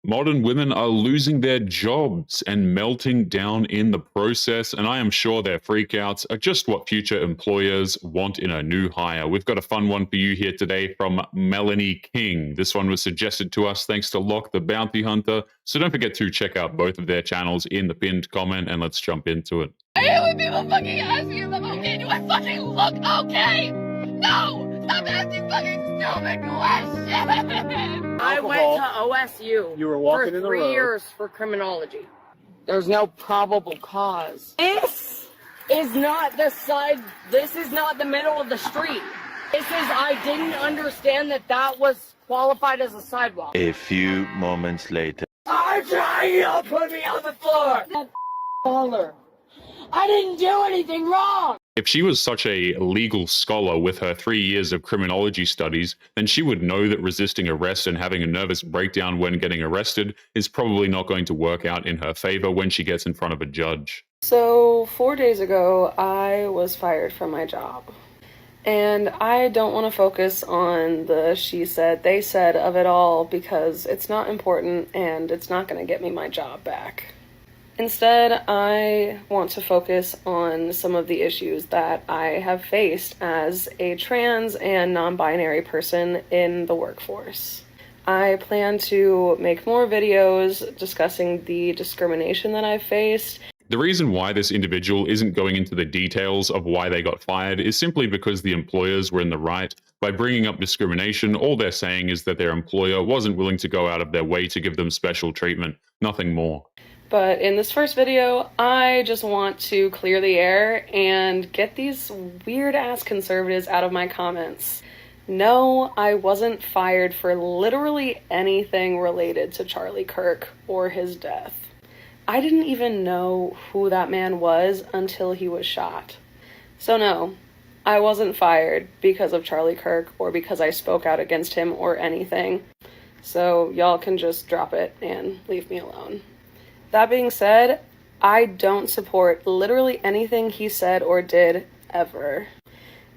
Modern women are losing their jobs and melting down in the process, and I am sure their freakouts are just what future employers want in a new hire. We've got a fun one for you here today from Melanie King. This one was suggested to us thanks to Locke the Bounty Hunter, so don't forget to check out both of their channels in the pinned comment, and let's jump into it. I hate when people fucking ask me if I'm okay. Do I fucking look okay? No! Stop asking fucking stupid questions! I went to OSU You were walking for in the 3 road. years for criminology. There's no probable cause. This is not the side, this is not the middle of the street. This is, I didn't understand that that was qualified as a sidewalk. A few moments later. I'm trying to put me on the floor! That baller. I didn't do anything wrong! If she was such a legal scholar with her 3 years of criminology studies, then she would know that resisting arrest and having a nervous breakdown when getting arrested is probably not going to work out in her favor when she gets in front of a judge. So 4 days ago, I was fired from my job. And I don't want to focus on the she said, they said of it all because it's not important and it's not going to get me my job back. Instead, I want to focus on some of the issues that I have faced as a trans and non-binary person in the workforce. I plan to make more videos discussing the discrimination that I've faced. The reason why this individual isn't going into the details of why they got fired is simply because the employers were in the right. By bringing up discrimination, all they're saying is that their employer wasn't willing to go out of their way to give them special treatment, nothing more. But in this first video, I just want to clear the air and get these weird-ass conservatives out of my comments. No, I wasn't fired for literally anything related to Charlie Kirk or his death. I didn't even know who that man was until he was shot. So no, I wasn't fired because of Charlie Kirk or because I spoke out against him or anything. So y'all can just drop it and leave me alone. That being said, I don't support literally anything he said or did ever,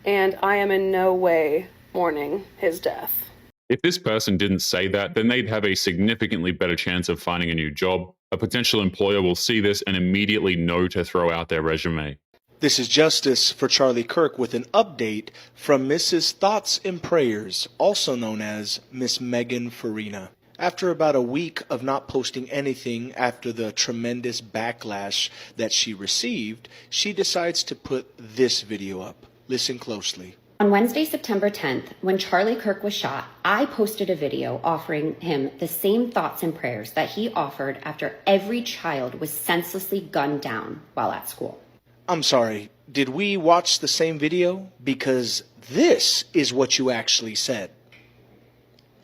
and I am in no way mourning his death. If this person didn't say that, then they'd have a significantly better chance of finding a new job. A potential employer will see this and immediately know to throw out their resume. This is Justice for Charlie Kirk with an update from Mrs. Thoughts and Prayers, also known as Miss Megan Farina. After about a week of not posting anything after the tremendous backlash that she received, she decides to put this video up. Listen closely. On Wednesday, September 10th, when Charlie Kirk was shot, I posted a video offering him the same thoughts and prayers that he offered after every child was senselessly gunned down while at school. I'm sorry, did we watch the same video? Because this is what you actually said.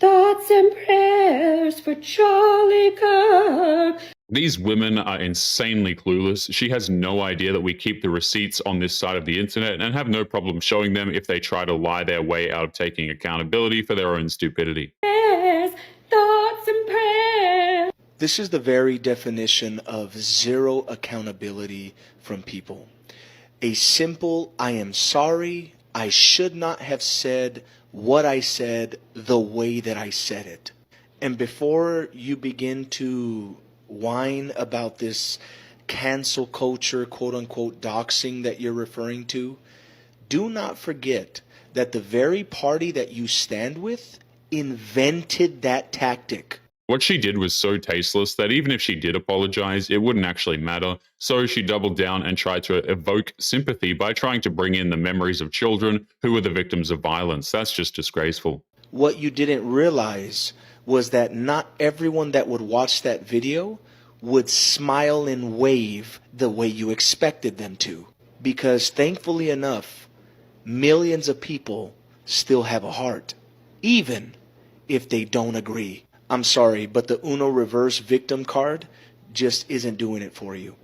Thoughts and prayers for Charlie Kirk. These women are insanely clueless. She has no idea that we keep the receipts on this side of the internet and have no problem showing them if they try to lie their way out of taking accountability for their own stupidity. Prayers, thoughts and prayers. This is the very definition of zero accountability from people. A simple, I am sorry, I should not have said what I said the way that I said it. And before you begin to whine about this cancel culture, quote unquote, doxing that you're referring to, do not forget that the very party that you stand with invented that tactic. What she did was so tasteless that even if she did apologize, it wouldn't actually matter. So she doubled down and tried to evoke sympathy by trying to bring in the memories of children who were the victims of violence. That's just disgraceful. What you didn't realize was that not everyone that would watch that video would smile and wave the way you expected them to. Because thankfully enough, millions of people still have a heart, even if they don't agree. I'm sorry, but the Uno reverse victim card just isn't doing it for you.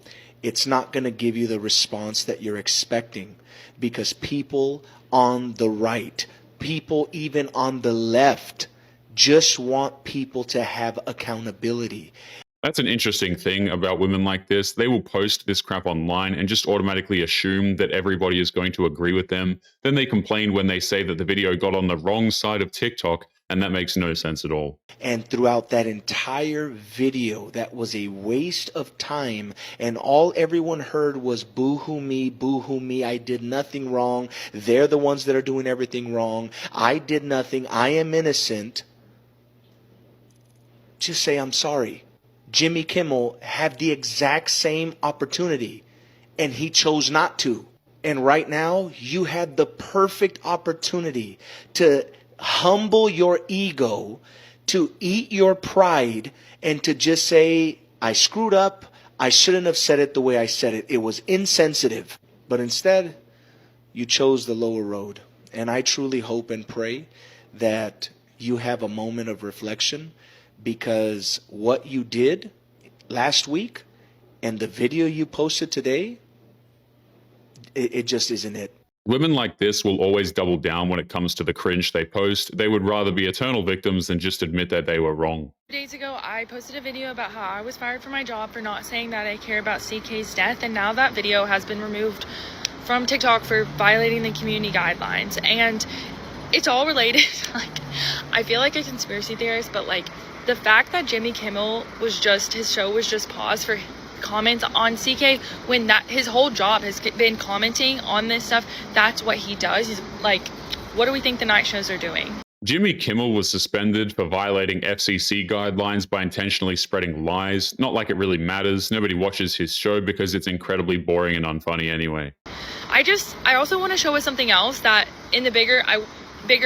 It's not going to give you the response that you're expecting because people on the right, people even on the left, just want people to have accountability. That's an interesting thing about women like this. They will post this crap online and just automatically assume that everybody is going to agree with them. Then they complain when they say that the video got on the wrong side of TikTok, And that makes no sense at all. And throughout that entire video, that was a waste of time. And all everyone heard was boo-hoo me, I did nothing wrong. They're the ones that are doing everything wrong. I did nothing. I am innocent. Just say, I'm sorry. Jimmy Kimmel had the exact same opportunity, and he chose not to. And right now, you had the perfect opportunity to humble your ego, to eat your pride, and to just say, I screwed up. I shouldn't have said it the way I said it. It was insensitive. But instead, you chose the lower road. And I truly hope and pray that you have a moment of reflection, because what you did last week and the video you posted today, it just isn't it. Women like this will always double down when it comes to the cringe they post. They would rather be eternal victims than just admit that they were wrong. 2 days ago, I posted a video about how I was fired from my job for not saying that I care about CK's death, and now that video has been removed from TikTok for violating the community guidelines. And it's all related. Like, I feel like a conspiracy theorist, but like the fact that Jimmy Kimmel his show was just paused for comments on CK when that his whole job has been commenting on this stuff. That's what he does. He's like, what do we think the night shows are doing? Jimmy Kimmel was suspended for violating FCC guidelines by intentionally spreading lies. Not like it really matters. Nobody watches his show because it's incredibly boring and unfunny anyway. I also want to show us something else that in the bigger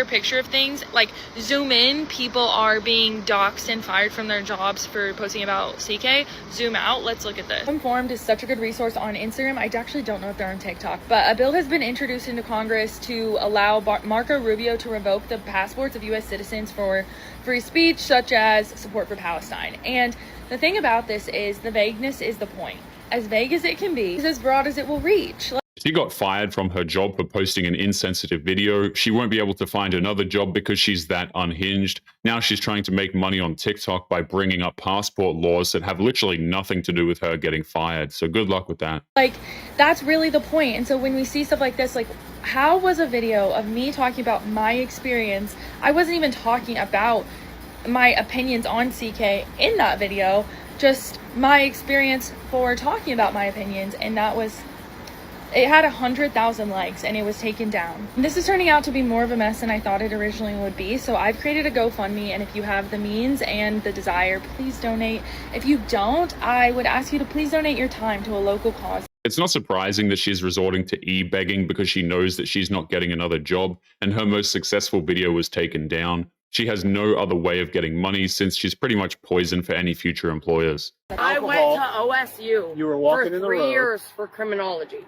picture of things, like zoom in, people are being doxxed and fired from their jobs for posting about CK. Zoom out, let's look at this. Informed is such a good resource on Instagram. I actually don't know if they're on TikTok, but a bill has been introduced into Congress to allow Marco Rubio to revoke the passports of U.S. citizens for free speech, such as support for Palestine. And the thing about this is the vagueness is the point. As vague as it can be is as broad as it will reach. She got fired from her job for posting an insensitive video. She won't be able to find another job because she's that unhinged. Now she's trying to make money on TikTok by bringing up passport laws that have literally nothing to do with her getting fired. So good luck with that. Like, that's really the point. And so when we see stuff like this, like, how was a video of me talking about my experience? I wasn't even talking about my opinions on CK in that video, just my experience for talking about my opinions, and that was... It had 100,000 likes and it was taken down. This is turning out to be more of a mess than I thought it originally would be. So I've created a GoFundMe, and if you have the means and the desire, please donate. If you don't, I would ask you to please donate your time to a local cause. It's not surprising that she's resorting to e-begging because she knows that she's not getting another job, and her most successful video was taken down. She has no other way of getting money since she's pretty much poison for any future employers. I went to OSU You were walking for in the 3 road. years for criminology.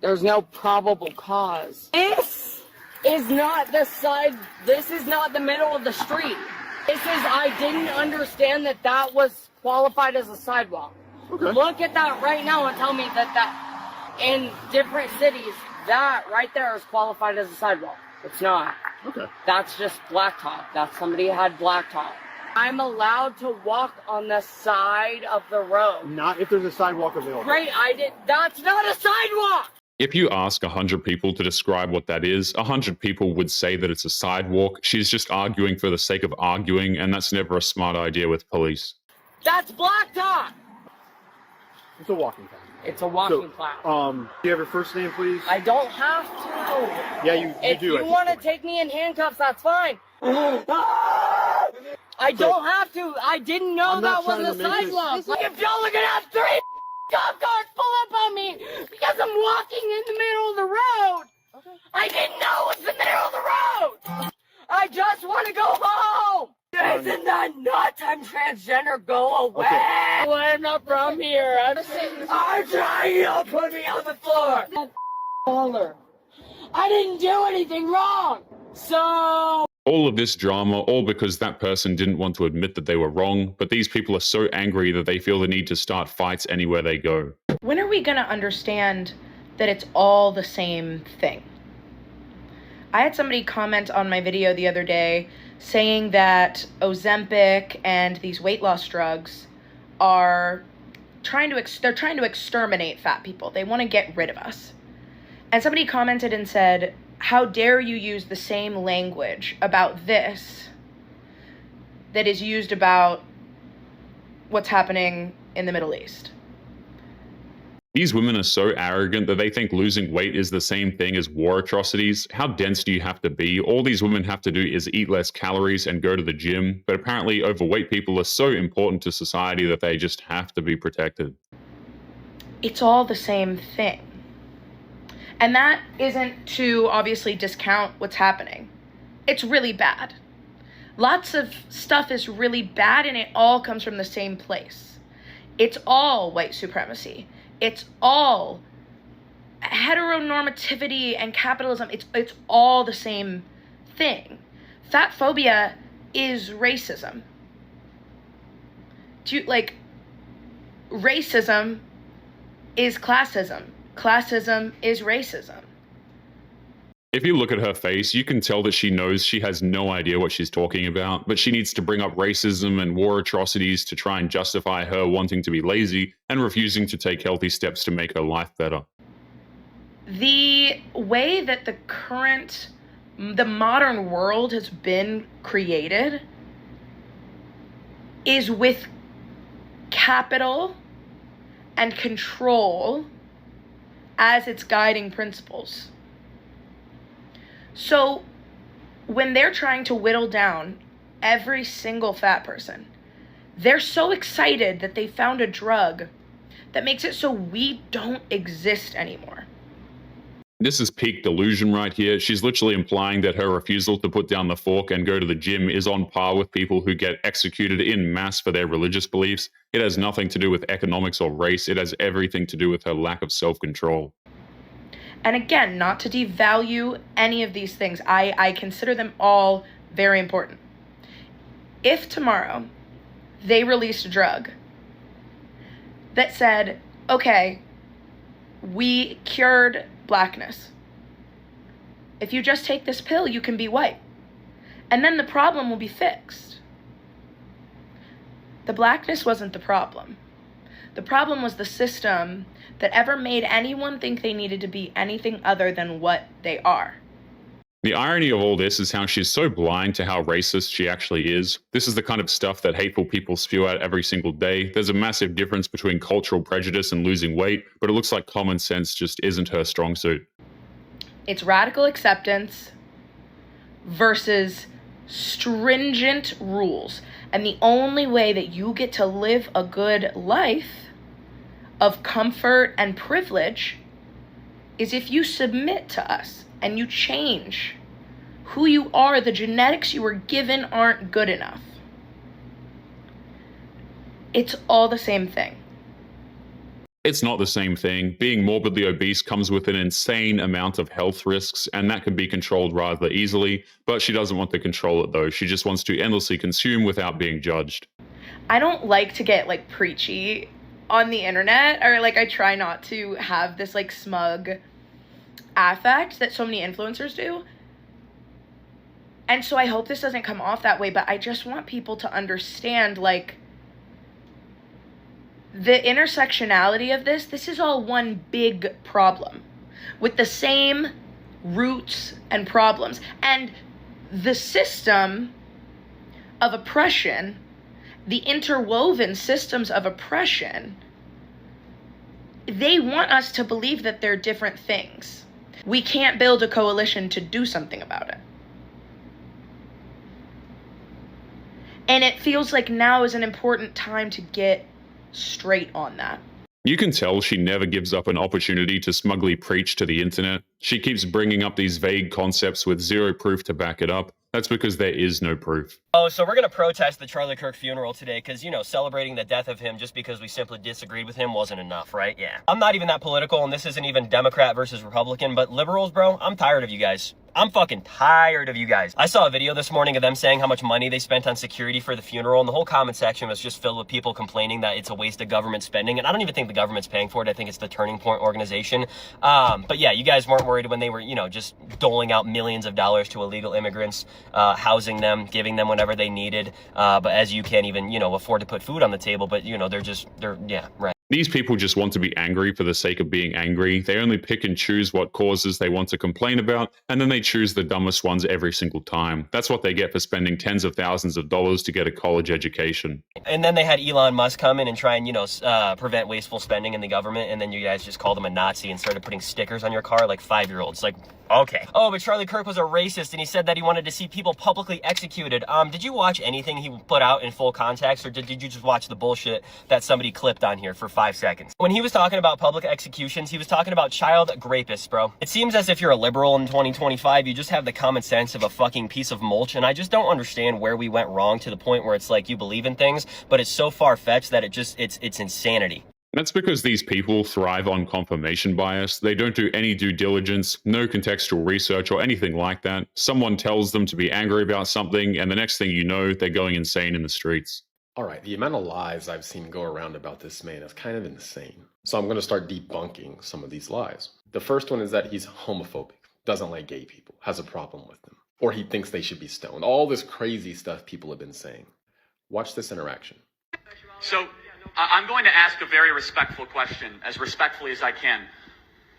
There's no probable cause. This is not the side, this is not the middle of the street. This is, I didn't understand that was qualified as a sidewalk. Okay. Look at that right now and tell me that in different cities, that right there is qualified as a sidewalk. It's not. Okay. That's just blacktop. That's somebody had blacktop. I'm allowed to walk on the side of the road. Not if there's a sidewalk available. Right, that's not a sidewalk! If you ask 100 people to describe what that is, 100 people would say that it's a sidewalk. She's just arguing for the sake of arguing, and that's never a smart idea with police. That's blacktop! It's a walking path. It's a walking path. Do you have your first name, please? I don't have to. Yeah, you If do. you want to take me in handcuffs, that's fine. I don't have to. I didn't know I'm that not was a trying to make sidewalk. this- If y'all are gonna have 3 cop cars pull up on me because I'm walking in the middle of the road. I didn't know it was the middle of the road. I just want to go home. Isn't that nuts? I'm transgender. Go away. Okay. Well, I'm not from here. I'm trying to put me on the floor. Baller. I didn't do anything wrong. So... All of this drama, all because that person didn't want to admit that they were wrong, but these people are so angry that they feel the need to start fights anywhere they go. When are we going to understand that it's all the same thing? I had somebody comment on my video the other day saying that Ozempic and these weight loss drugs are trying to exterminate fat people. They want to get rid of us. And somebody commented and said, how dare you use the same language about this that is used about what's happening in the Middle East. These women are so arrogant that they think losing weight is the same thing as war atrocities. How dense do you have to be? All these women have to do is eat less calories and go to the gym. But apparently overweight people are so important to society that they just have to be protected. It's all the same thing. And that isn't to obviously discount what's happening. It's really bad. Lots of stuff is really bad, and it all comes from the same place. It's all white supremacy. It's all heteronormativity and capitalism. It's all the same thing. Fat phobia is racism. Racism is classism. Classism is racism. If you look at her face, you can tell that she knows she has no idea what she's talking about, but she needs to bring up racism and war atrocities to try and justify her wanting to be lazy and refusing to take healthy steps to make her life better. The way that the modern world has been created is with capital and control as its guiding principles. So when they're trying to whittle down every single fat person, they're so excited that they found a drug that makes it so we don't exist anymore. This is peak delusion right here. She's literally implying that her refusal to put down the fork and go to the gym is on par with people who get executed in mass for their religious beliefs. It has nothing to do with economics or race. It has everything to do with her lack of self-control. And again, not to devalue any of these things. I consider them all very important. If tomorrow they released a drug that said, okay, we cured blackness. If you just take this pill, you can be white. And then the problem will be fixed. The blackness wasn't the problem. The problem was the system that ever made anyone think they needed to be anything other than what they are. The irony of all this is how she's so blind to how racist she actually is. This is the kind of stuff that hateful people spew out every single day. There's a massive difference between cultural prejudice and losing weight, but it looks like common sense just isn't her strong suit. It's radical acceptance versus stringent rules. And the only way that you get to live a good life of comfort and privilege is if you submit to us and you change who you are. The genetics you were given aren't good enough. It's all the same thing. It's not the same thing. Being morbidly obese comes with an insane amount of health risks, and that can be controlled rather easily, but she doesn't want to control it though. She just wants to endlessly consume without being judged. I don't like to get preachy on the internet, or I try not to have this smug affect that so many influencers do. And so I hope this doesn't come off that way, but I just want people to understand the intersectionality of this is all one big problem with the same roots and problems. And the system of oppression, the interwoven systems of oppression, they want us to believe that they're different things. We can't build a coalition to do something about it. And it feels like now is an important time to get straight on that. You can tell she never gives up an opportunity to smugly preach to the internet. She keeps bringing up these vague concepts with zero proof to back it up. That's because there is no proof. Oh, so we're going to protest the Charlie Kirk funeral today because, celebrating the death of him just because we simply disagreed with him wasn't enough, right? Yeah. I'm not even that political, and this isn't even Democrat versus Republican, but liberals, bro, I'm tired of you guys. I'm fucking tired of you guys. I saw a video this morning of them saying how much money they spent on security for the funeral, and the whole comment section was just filled with people complaining that it's a waste of government spending, and I don't even think the government's paying for it. I think it's the Turning Point organization. But yeah, you guys weren't worried when they were, just doling out millions of dollars to illegal immigrants, housing them, giving them whatever they needed. But as you can't even, afford to put food on the table, but, yeah, right. These people just want to be angry for the sake of being angry. They only pick and choose what causes they want to complain about, and then they choose the dumbest ones every single time. That's what they get for spending tens of thousands of dollars to get a college education. And then they had Elon Musk come in and try and, prevent wasteful spending in the government, and then you guys just called him a Nazi and started putting stickers on your car like 5-year-olds. Like, okay. Oh, but Charlie Kirk was a racist, and he said that he wanted to see people publicly executed. Did you watch anything he put out in full context, or did you just watch the bullshit that somebody clipped on here for 5 seconds? When he was talking about public executions, he was talking about child rapists, bro. It seems as if you're a liberal in 2025, you just have the common sense of a fucking piece of mulch, and I just don't understand where we went wrong to the point where it's like you believe in things, but it's so far-fetched that it's insanity. That's because these people thrive on confirmation bias. They don't do any due diligence, no contextual research or anything like that. Someone tells them to be angry about something, and the next thing you know, they're going insane in the streets. All right, the amount of lies I've seen go around about this man is kind of insane. So I'm going to start debunking some of these lies. The first one is that he's homophobic, doesn't like gay people, has a problem with them, or he thinks they should be stoned. All this crazy stuff people have been saying. Watch this interaction. So I'm going to ask a very respectful question, as respectfully as I can.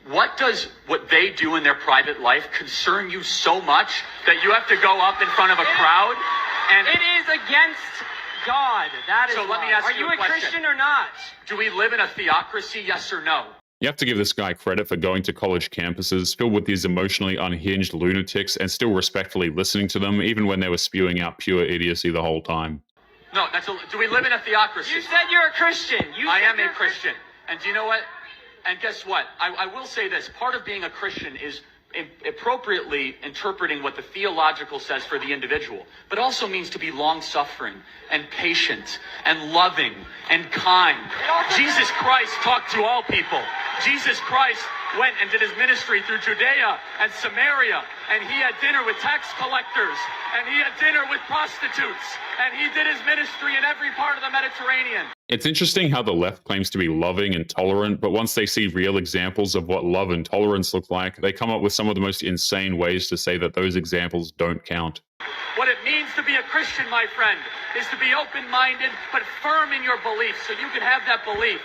What does what they do in their private life concern you so much that you have to go up in front of a crowd? And It is against God. That is so let me why. ask Are you you a a question. Christian or not? Do we live in a theocracy, yes or no? You have to give this guy credit for going to college campuses filled with these emotionally unhinged lunatics and still respectfully listening to them, even when they were spewing out pure idiocy the whole time. No, do we live in a theocracy? You said you're a Christian. I am a Christian. And do you know what? And guess what? I will say this. Part of being a Christian is appropriately interpreting what the theological says for the individual, but also means to be long-suffering and patient and loving and kind. Jesus Christ talked to all people. Jesus Christ went and did his ministry through Judea and Samaria, and he had dinner with tax collectors, and he had dinner with prostitutes, and he did his ministry in every part of the Mediterranean. It's interesting how the left claims to be loving and tolerant, but once they see real examples of what love and tolerance look like, they come up with some of the most insane ways to say that those examples don't count. What it means to be a Christian, my friend, is to be open-minded but firm in your beliefs, so you can have that belief.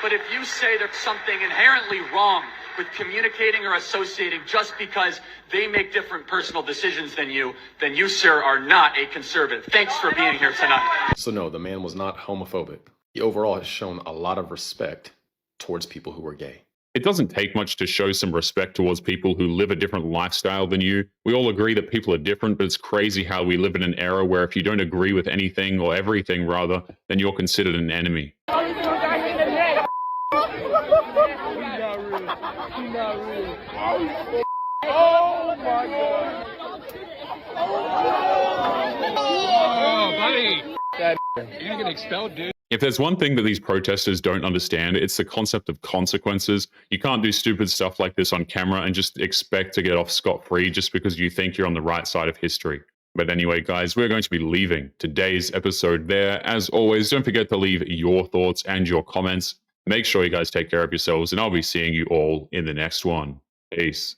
But if you say there's something inherently wrong with communicating or associating just because they make different personal decisions than you, then you, sir, are not a conservative. Thanks for being here tonight. So no, the man was not homophobic. He overall has shown a lot of respect towards people who are gay. It doesn't take much to show some respect towards people who live a different lifestyle than you. We all agree that people are different, but it's crazy how we live in an era where if you don't agree with anything, or everything rather, then you're considered an enemy. Oh my God! Oh, buddy! You're gonna get expelled, dude. If there's one thing that these protesters don't understand, it's the concept of consequences. You can't do stupid stuff like this on camera and just expect to get off scot-free just because you think you're on the right side of history. But anyway, guys, we're going to be leaving today's episode there. As always, don't forget to leave your thoughts and your comments. Make sure you guys take care of yourselves, and I'll be seeing you all in the next one. Peace.